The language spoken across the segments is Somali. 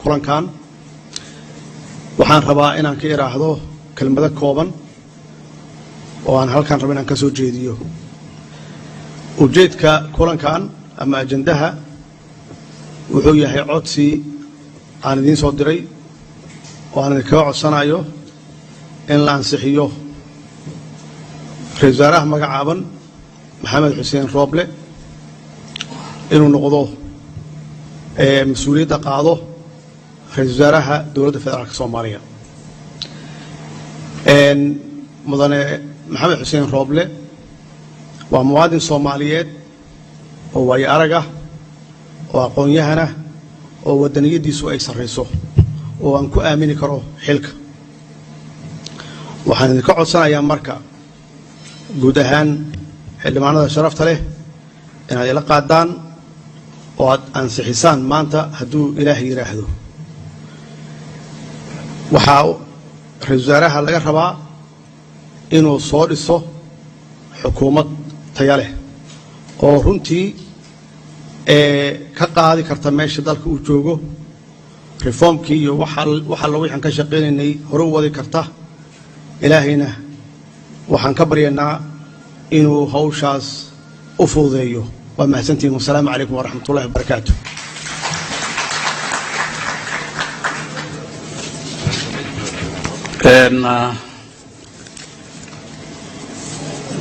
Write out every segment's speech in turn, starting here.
kulankan waxaan rabaa inaan ka iraahdo kelmado kooban oo aan halkan rabo inaan ka soo jeediyo ujeedka kulankan ama ajandaha wuxuu yahay codsi aan idin soo diray oo aan idinkaga codsanayo in la ansixiyo ra'iisul wasaaraha magacaaban maxamed xuseen rooble inuu noqdo mas-uuliyadda qaado ra'iisul wasaaraha dowladda federaalka Soomaaliya mudane maxamed xuseen rooble waa muwaadin Soomaaliyeed oo way arag ah oo aqoon-yahan ah oo wadaniyadiisu ay sareyso oo aan ku aamini karo xilka waxaan idinka codsanayaa marka guud ahaan xildhibaanada sharafta leh inaad ila qaadaan oo aad ansixisaan maanta hadduu ilaahay yiraahdo waxaa ra'iisul wasaaraha laga rabaa inuu soo dhiso xukuumad tayo leh oo runtii ka qaadi karta meesha dalka uu joogo reformkii iyo waxa la wixii ka shaqeynay hore u wadi karta ilaahayna waxaan ka baryaynaa inuu hawshaas u fududeeyo waa mahadsantihiin wassalaamu calaykum waraxmatullaahi wabarakaatuh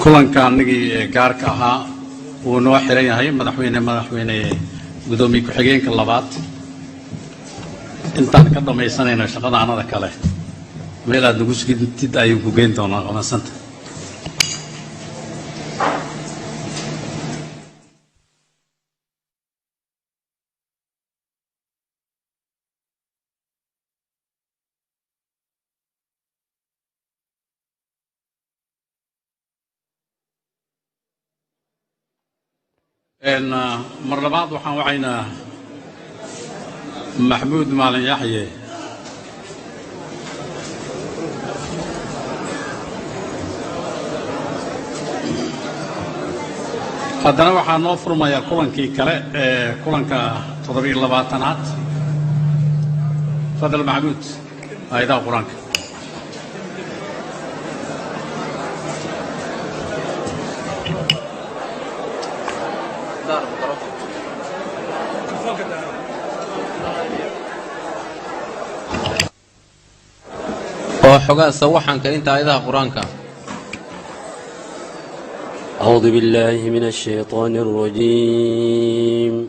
kulanka anigii gaarka ahaa wuu noo xiran yahay madaxweyne gudoomiye ku-xigeenka labaad intaan ka dhamaysanayno shaqada anada kale meel aad nagu sugintid ayuu ku geyn doonaa qamansanta mar labaad waxaan wacaynaa maxmuud maalin yaxye haddana waxaa noo furmayaa kulankii kale ee kulanka 27aad fadal maxmuud aayadaha qur-aanka وحقاس وحن كرينت آياتها قرآنك أعوذ بالله من الشيطان الرجيم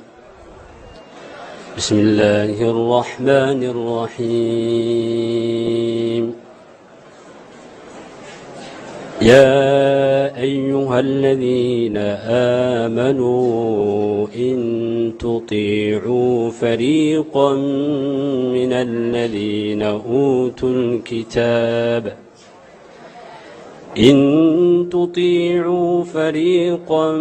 بسم الله الرحمن الرحيم يا أيها الذين آمنوا إن تطيعوا فريقا من الذين أوتوا الكتاب إن تطيعوا فريقا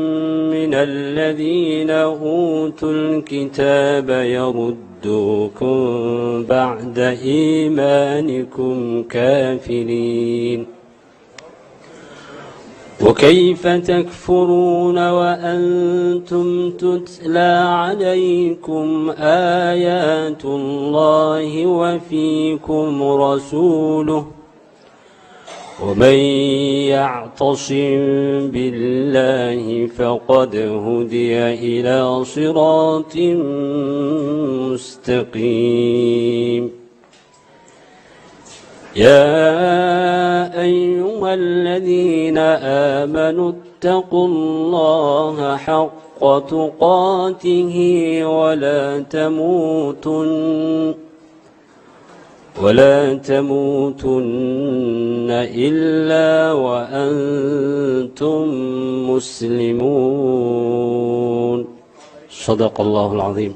من الذين أوتوا الكتاب يردوكم بعد إيمانكم كافرين وكيف تكفرون وأنتم تتلى عليكم آيات الله وفيكم رسوله ومن يعتصم بالله فقد هدي إلى صراط مستقيم يا أيها الذين آمنوا اتقوا الله حق تقاته ولا تموتن إلا وأنتم مسلمون صدق الله العظيم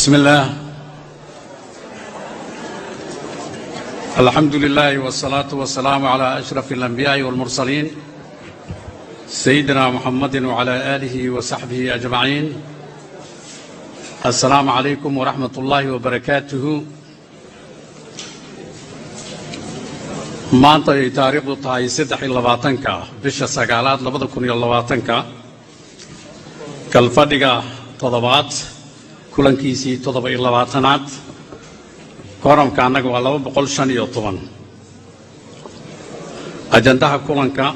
بسم الله الحمد لله والصلاة والسلام على أشرف الأنبياء والمرسلين سيدنا محمد وعلى آله وصحبه أجمعين. السلام عليكم ورحمة الله وبركاته. maanta ay taariikhdu tahay 23-ka bisha sagaalaad 2020 kalfadhiga toddobaad kulankiisii 27aad kooramka annaga waa 215 ajandaha kulanka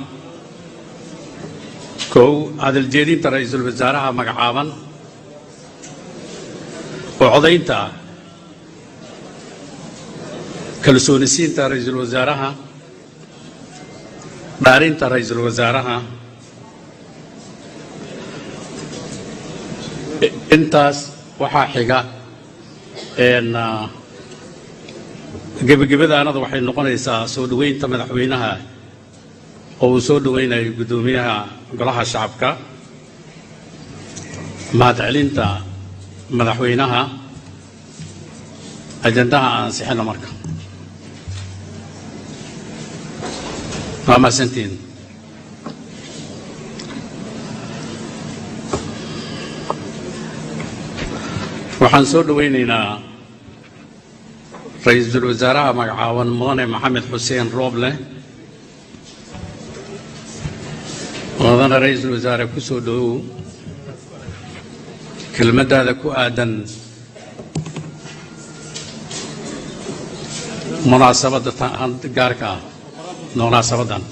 kow hadal jeedinta ra'iisul wasaaraha magacaaban oo codaynta kalsoonisiinta ra'iisul wasaaraha dhaarinta ra'iisul wasaaraha intaas waxaa xiga gebagabadaanada waxay noqonaysaa soo dhoweynta madaxweynaha oo uu soo dhoweynayo guddoomiyaha golaha shacabka mahadcelinta madaxweynaha ajandaha aan ansixino marka waa mahadsantiin. waxaan soo dhoweynaynaa ra'iisul wasaaraha magacaaban mudane maxamed xuseen rooble. mudane ra'iisul wasaare ku soo dhowow kelmadaada ku aadan munaasabadda gaarka ah munaasabadan.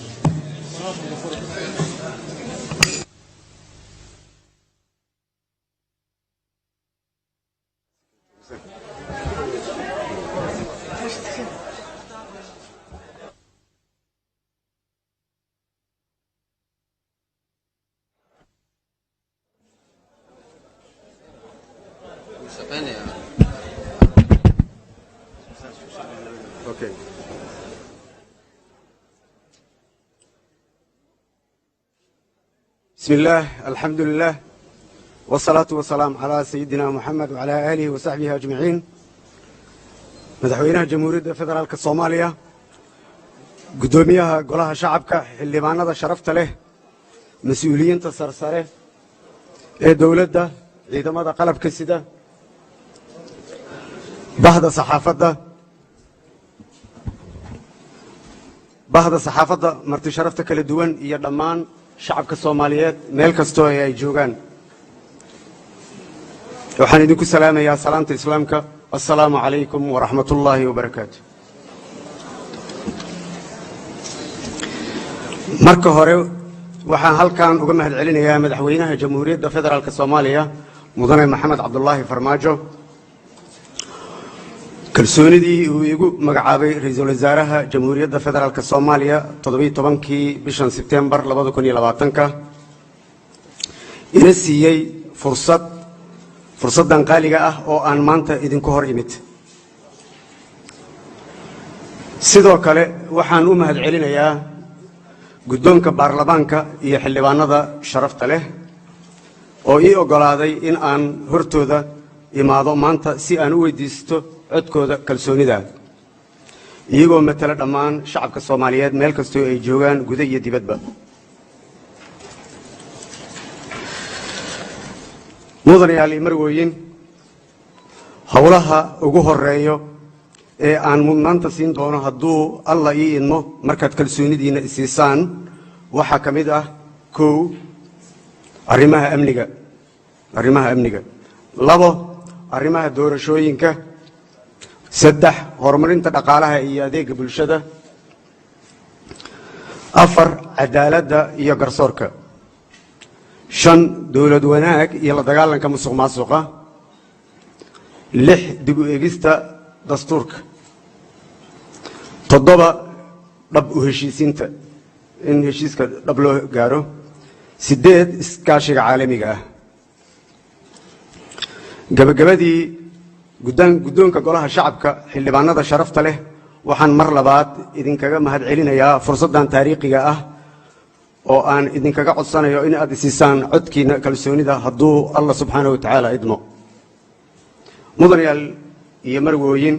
بسم الله الحمد لله والصلاة والسلام على سيدنا محمد وعلى آله وصحبه أجمعين. مدحوينها جمهورية فدرالك الصومالية قدوميها قولها شعبك اللي معنا ذا شرفت له مسؤولين تصرصره دولة ده إذا ماذا قلب كسده بهذا صحافة مرت شرفتك للدوان يدمان shacabka Soomaaliyeed meel kasto ay joogan waxaan idinku salaamayaa salaanta islaamka assalaamu alaykum wa rahmatullahi wa barakaatuh. marka hore waxaan halkaan uga mahadcelinayaa madaxweynaha jamhuuriyadda federaalka Soomaaliya mudane maxamed cabdullaahi farmaajo kalsoonidii uu igu magacaabay ra'iisul wasaaraha jamhuuriyadda federaalka Soomaaliya 17kii bishan September 2020 ina siiyay fursadan qaaliga ah oo aan maanta idinku hor imid. sidoo kale waxaan u mahadcelinayaa guddoonka baarlamaanka iyo xildhibaanada sharafta leh oo ii ogolaaday in aan hortooda imaado maanta si aan u weydiisto codkooda kalsoonida iyagoo matala dhammaan shacabka Soomaaliyeed meel kasto ay joogaan gudaha iyo dibadba. mudanayaal marwooyin howlaha ugu horeeyo ee aan mudnaanta siin doono hadduu alla ii idmo markaad kalsoonidiina isiisaan waxaa ka mid ah kow arrimaha amniga labo arrimaha doorashooyinka saddex horumarinta dhaqaalaha iyo adeega bulshada afar cadaaladda iyo garsoorka shan dawlad wanaag iyo la dagaalanka musuqmaasuqa lix dib u eegista dastuurka toddoba dhab u heshiisiinta in heshiiska dhab loo gaaro sideed iskaashiga caalamiga ah. gabagabadii guddoonka golaha shacabka xildhibaanada sharafta leh waxaan mar labaad idinkaga mahadcelinayaa fursaddan taariikhiga ah oo aan idinkaga codsanayo in aad isiisaan codkiina kalsoonida hadduu Allah subxaanahu wa tacaala idmo. mudanayaal iyo marwooyin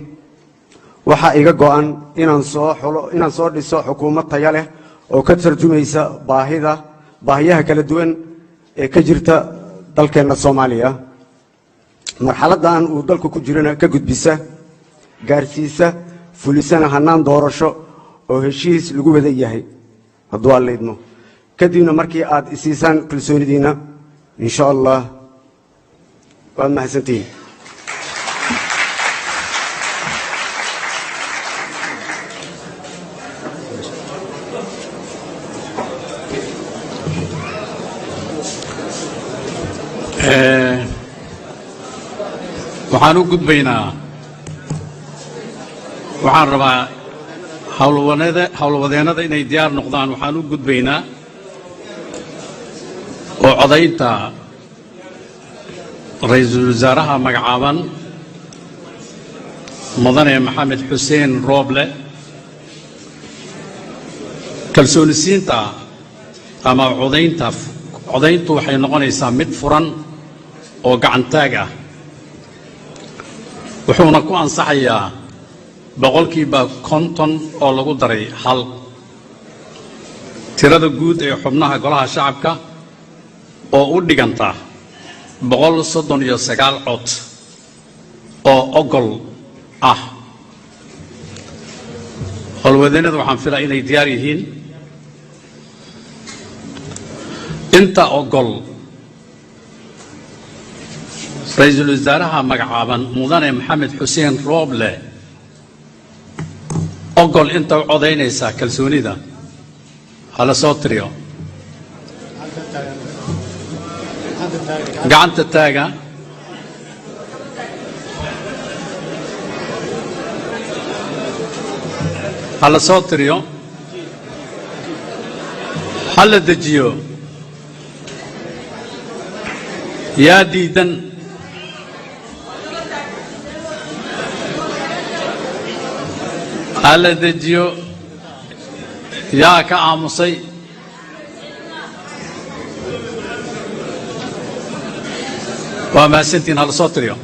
waxaa iga go'an inaan soo dhiso xukuumad tayo leh oo ka tarjumaysa baahiyaha kala duwan ee ka jirta dalkeenna Soomaaliya marxaladdan uu dalku ku jirana ka gudbisa gaarsiisa fulisana hanaan doorasho oo heshiis lagu wada yahay hadduu alla idmo kadibna markii aad isiisaan kalsoonidiina insha Allah waad mahadsantihiin waxaan u gudbaynaa waxaan rabaa howlwadeennada inay diyaar noqdaan waxaan u gudbaynaa oo codaynta ra'iisul wasaaraha magacaaban mudane maxamed xuseen rooble kalsoonisiinta ama codayntu waxay noqonaysaa mid furan oo gacantaag ah wuxuuna ku ansaxayaa boqolkiiba 50 oo lagu daray hal tirada guud ee xubnaha golaha shacabka oo u dhiganta 139 cod oo ogol ah howlwadeennadu waxaan filaa inay diyaar yihiin inta ogol ra'iisul wasaaraha magacaaban mudane maxamed xuseen rooble ogol inta u codaynaysa kalsoonida hala soo tiriyo gacanta taaga hala soo tiriyo hala dejiyo yaa diidan hala dejiyo yaa ka aamusay waa mahadsantiin hala soo tiriyo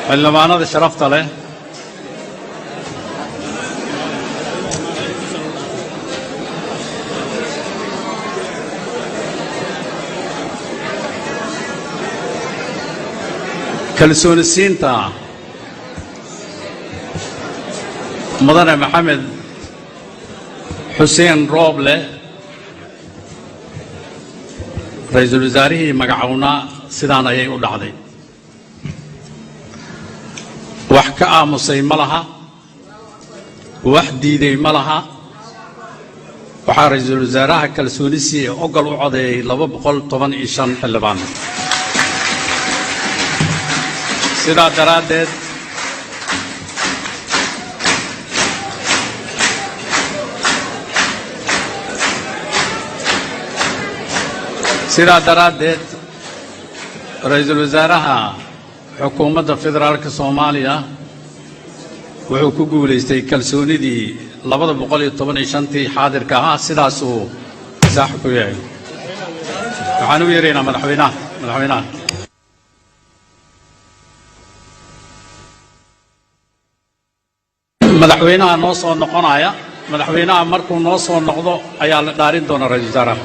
xildhibaanada sharafta leh kalsoonisiinta mudane maxamed xuseen rooble ra'iisul wasaarihii magacownaa sidaan ayay u dhacday wax ka aamusay ma laha wax diiday ma laha waxaa ra'iisul wasaaraha kalsoonisiin ee ogol u codeeyay 215 xildhibaan sidaa daraaddeed ra'iisul wasaaraha xukuumadda federaalka Soomaaliya wuxuu ku guuleystay kalsoonidii 215tii xaadirka ah sidaas uu saax ku yahay waxaan u yeeraynaa madaxweynaha noo soo noqonaya madaxweynaha markuu noo soo noqdo ayaa la dhaarin doona ra'iisul wasaaraha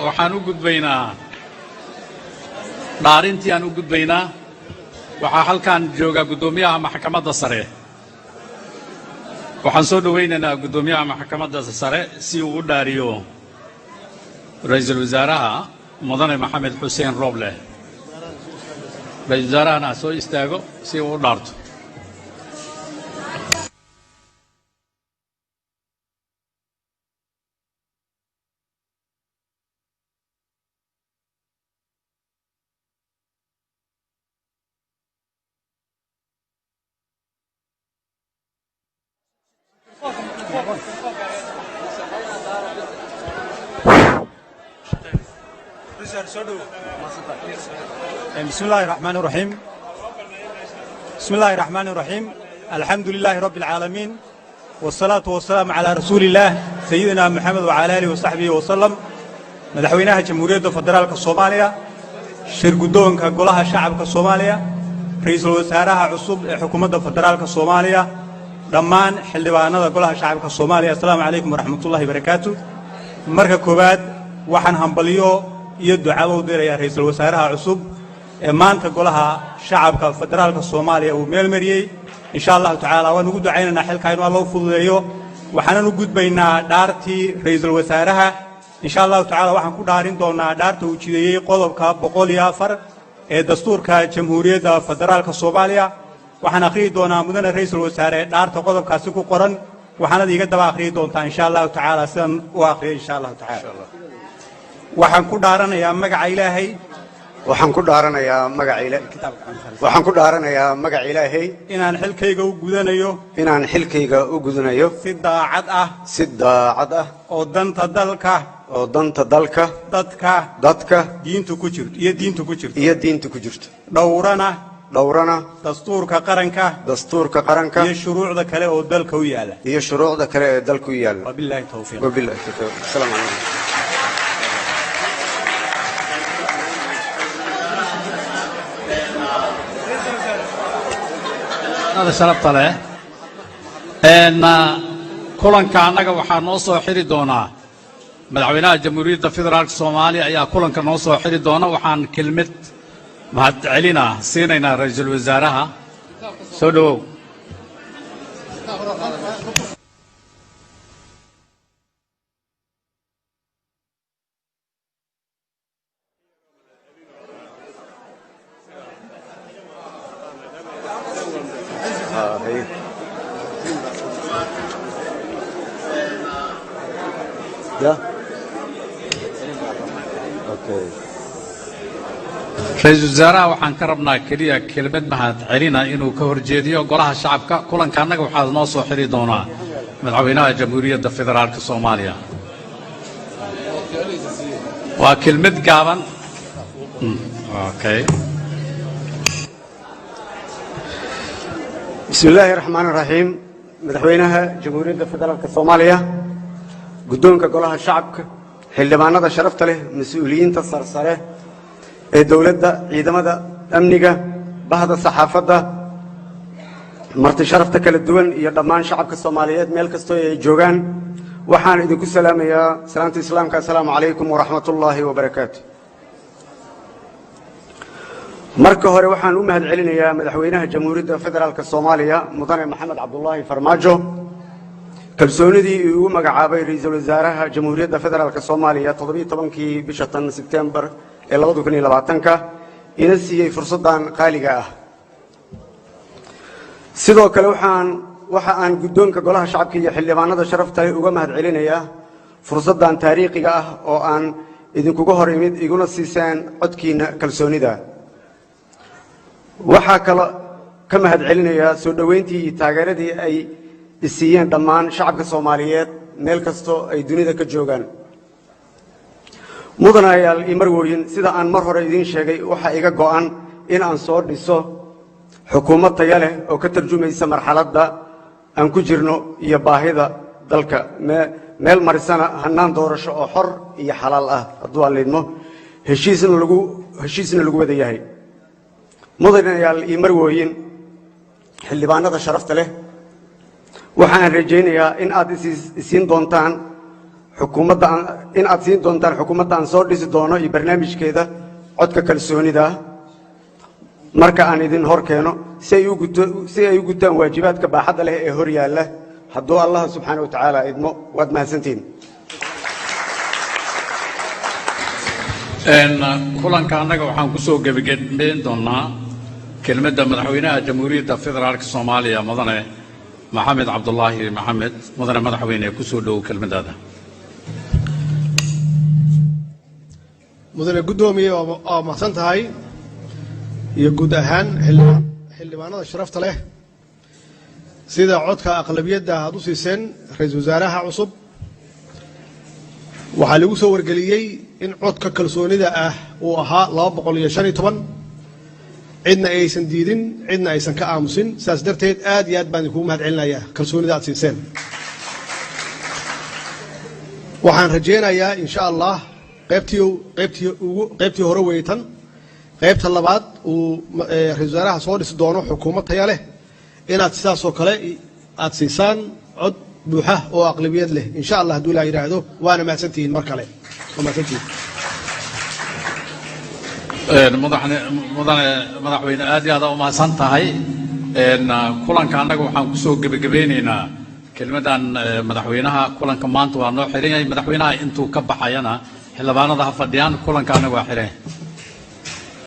waxaan u gudbaynaa dhaarintii aan u gudbaynaa waxaa halkan jooga guddoomiyaha maxkamadda sare waxaan soo dhawaynaynaa guddoomiyaha maxkamadda sare si uu u dhaariyo ra'iisul wasaaraha mudane maxamed xuseen rooble ra'iisul wasaarahana soo istaago si uu u dhaarto بسم الله الرحمن الرحيم بسم الله الرحمن الرحيم الحمد لله رب العالمين والصلاة والسلام على رسول الله سيدنا محمد وعلى آله وصحبه وسلم مدحوينها جمهورية فدرالك الصومالية شرقدونك قولها شعبك الصومالية رئيس الوزراء عصوب حكومة فدرالك الصومالية دمان حلبانا قولها شعبك الصومالية السلام عليكم ورحمة الله وبركاته مركب كوباد وحن همبليو يدعو عودير يا رئيس الوزراء عصوب maanta golaha shacabka federaalka Soomaaliya uu meel mariyay insha Allah taala waan ugu ducaynaynaa xilka inuu Allah fududeeyo waxaan u gudbaynaa dhaartii ra'iisul wasaaraha insha Allah taala waxaan ku dhaarin doonaa dhaarta uu jideeyay qodobka 104 ee dastuurka jamhuuriyadda federaalka Soomaaliya waxaan akhriyi doonaa mudane ra'iisul wasaare dhaarta qodobkaasi ku qoran waxaana iga daba akhriyi doontaa insha Allah taala sidan u akhriyo insha Allah taala waxaan ku dhaaranayaa magaca Ilaahay waxaan ku dhaaranayaa magaca Ilaahay inaan xilkayga u gudanayo si daacad ah oo danta dalka dadka diintu ku jirto dhowrana dastuurka qaranka iyo shuruucda kale oo dalka u yaala wabillahi tawfiiq assalaamu calaykum هذا شرط له ان كلنka anaga waxa noo soo xiri doona madaxweynaha jamhuuriyadda federaalka Soomaaliya ayaa kulanka noo soo xiri doona waxaan kelmad mahad celina siinayna ra'iisul wasaaraha soo dhawow رئيس الوزراء waxaan ka rabnaa kaliya kelmad mahad celina inuu ka horjeediyo golaha shacabka kulanka anaga waxa noo soo xiri doona madaxweynaha jamhuuriyadda federaalka Soomaaliya waa kelmad gaaban بسم الله الرحمن الرحيم مدحوينها جمهورية فدرالك الصومالية قدومك قولها الشعب حلبانة شرفت له مسؤولين تصرصره الدولة عيدمة أمنية بهذا الصحافة مرت شرفتك للدول يضمان شعبك الصوماليات ملك استوي جوغان وحان إذن السلام يا سلامة الإسلام السلام عليكم ورحمة الله وبركاته marka hore waxaan u mahad celinayaa madaxweynaha jamhuuriyadda federaalka Soomaaliya mudane Maxamed Cabdullaahi Farmaajo kalsoonidii uu magacaabay ra'iisul wasaaraha jamhuuriyadda federaalka Soomaaliya 17kii bisha September ee 2020ka ina siiyay fursadan qaaliga ah sidoo kale waxa aan guddoonka golaha shacabka iyo xildhibaanada sharafta leh uga mahad celinayaa fursadan taariikhiga ah oo aan idinkuga hor imid iguna siisaan codkiina kalsoonida waxaa kale ka mahad celinayaa soo dhaweyntii iyo taageeradii ay isiiyeen dhammaan shacabka Soomaaliyeed meel kasto ay dunida ka joogaan mudanayaal iyo marwooyin sida aan mar hore idin sheegay waxa iga go'an in aan soo dhiso xukuumad tayo leh oo ka tarjumaysa marxaladda aan ku jirno iyo baahida dalka meel marisana hanaan doorasho oo xor iyo xalaal ah hadduu aan leedmo heshiisna lagu wada yahay mudanayaal iyo marwooyin xildhibaanada sharafta leh waxaan rajaynayaa in aad isiin doontaan xukuumadda in aad siin doontaan xukuumadda aan soo dhisi doono iyo barnaamijkeeda codka kalsoonida marka aan idin hor keeno si ay u gutaan waajibaadka baaxadda leh ee hor yaalla hadduu allah subxaana wa tacaala idmo waad mahadsantihiin kulanka annaga waxaan ku soo gebagabeyn doonaa kelmadda madaxweynaha jamhuuriyadda federaalka soomaaliya mudane maxamed cabdulaahi maxamed mudane madaxweyne ku soo dhowow kelmaddaada mudane guddoomiye waa mahadsan tahay iyo guud ahaan xildhibaanada sharafta leh sida codka aqlabiyadda aad u siiseen ra-iisul wasaaraha cusub waxaa lagu soo wargeliyey in codka kalsoonida ah uu ahaa 215 cidna aysan diidin cidna aysan ka aamusin saas darteed aad iyo aad baan idinkugu mahad celinayaa kalsoonida aad siiseen waxaan rajaynayaa insha allah qaybtii hore weytan qaybta labaad uu ra-iisul wasaaraha soo dhisi doono xukuumad taya leh inaad sidaasoo kale aad siisaan cod buuxa oo aqlabiyad leh insha allah hadduu ilaa yidhaahdo waana mahadsantihiin mar kale waa mahadsantihiin mudane madaxweyne aad iyo aad u mahadsan tahay kulanka annaga waxaan ku soo gebagabeynaynaa kelmaddan madaxweynaha kulanka maanta waa noo xiran yahay madaxweynaha intuu ka baxayana xildhibaanada ha fadhiyaan kulanka annaga waa xiran yahay